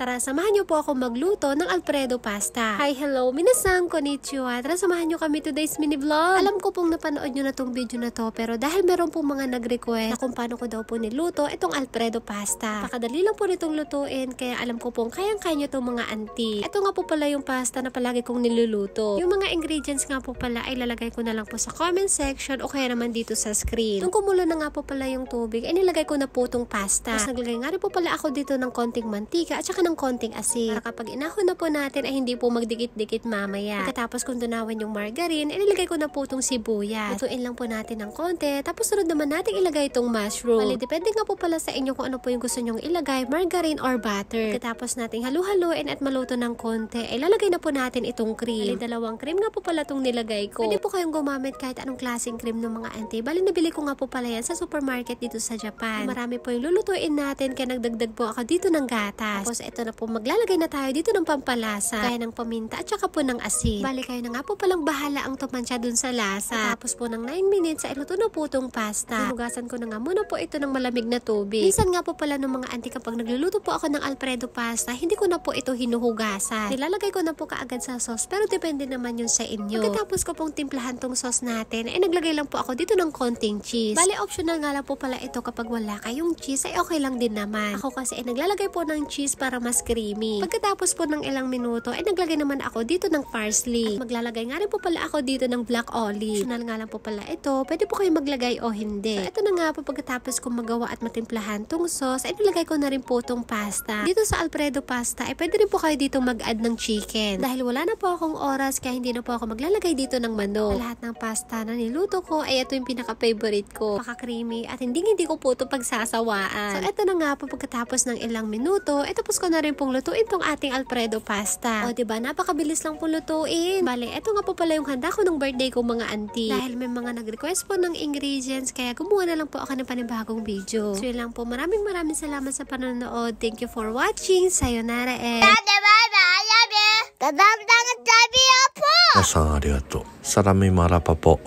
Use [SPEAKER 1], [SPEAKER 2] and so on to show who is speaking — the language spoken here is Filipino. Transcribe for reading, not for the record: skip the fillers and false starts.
[SPEAKER 1] tara samahan niyo po ako magluto ng Alfredo pasta. Hi, hello, minasan, konnichiwa. Tara samahan niyo kami today's mini vlog. Alam ko pong napanood niyo na tong video na to, pero dahil meron pong mga nag-request na kung paano ko daw po niluto itong Alfredo pasta. Pakadali lang po nitong lutuin, kaya alam ko pong kayang-kaya niyo tong mga auntie. Ito nga po pala yung pasta na palagi kong niluluto. Yung mga ingredients nga po pala ay lalagay ko na lang po sa comment section o kaya naman dito sa screen. Nung kumulo na nga po pala yung tubig, ay nilagay ko na po tong pasta. Tapos naglagay nga rin po pala ako dito ng konting mantika at saka ng konting asin. Para kapag inahon na po natin ay hindi po magdikit-dikit mamaya. Pagkatapos kung tunawan yung margarine, ay nilagay ko na po tong sibuyas. Lutuin lang po natin ng konti. Tapos sunod naman natin ilagay itong mushroom. Bali, depende nga po pala sa inyo kung ano po yung gusto nyong ilagay, margarine or butter. Pagkatapos nating halu-haluin at maluto ng konti, ay lalagay na po natin itong cream. Bali, dalawang cream nga po pala itong nilagay ko. Pwede po kayong gumamit kahit anong klaseng cream ng mga auntie. Bali, nabili ko nga po pala yan sa supermarket dito sa Japan. Marami po yung lulutuin natin, kaya nagdagdag po ako dito ng gatas. Tapos ito na po, maglalagay na tayo dito ng pampalasa. Kaya ng paminta at saka po ng asin. Bali, kayo na nga po palang bahala ang tumansya dun sa lasa. Tapos po ng 9 minutes ay luto na po itong pasta. Hinugasan ko na nga muna po ito ng malamig na tubig. Minsan nga po pala ng mga auntie kapag nagluluto po ako ng Alfredo pasta, hindi ko na po ito hinuhugasan. Nilalagay ko na po kaagad sa sauce, pero depende naman yun sa inyo. Pagkatapos ko pong timplahan tong sauce natin, ay naglagay lang po ako dito ng konting cheese. Bali, optional nga lang po pala ito kapag wala kayong cheese, ay okay lang din naman. Ako kasi ay naglalagay po ng cheese para mas creamy. Pagkatapos po ng ilang minuto, ay naglagay naman ako dito ng parsley. At maglalagay nga rin po pala ako dito ng black olive. Optional nga lang po pala ito. Pwede po kayo maglagay o hindi. So, ito na nga po pagkatapos kong magawa at matimplahan tong sauce, ay nilagay ko na rin po tong pasta. Dito sa Alfredo pasta, ay pwede rin po kayo dito mag-add ng chicken. Dahil wala na po akong oras, kaya hindi na po ako maglalagay dito ng manok. Lahat ng pasta na niluto ko, ay ito yung pinaka-favorite ko. Paka-creamy at hindi ko po ito pagsasawaan. So, ito na nga po pagkatapos ng ilang minuto, tapos ko na rin pong lutuin tong ating Alfredo pasta. O, diba? Napakabilis lang po lutuin. Bale, ito nga po pala yung handa ko ng birthday ko mga auntie. Dahil may mga nag-request po ng ingredients, kaya gumawa na lang po ako ng panibagong video. So, yun lang po. Maraming salamat sa panonood. Thank you for watching. Sayonara and...
[SPEAKER 2] 皆さんありがとう。サラミマラパポ。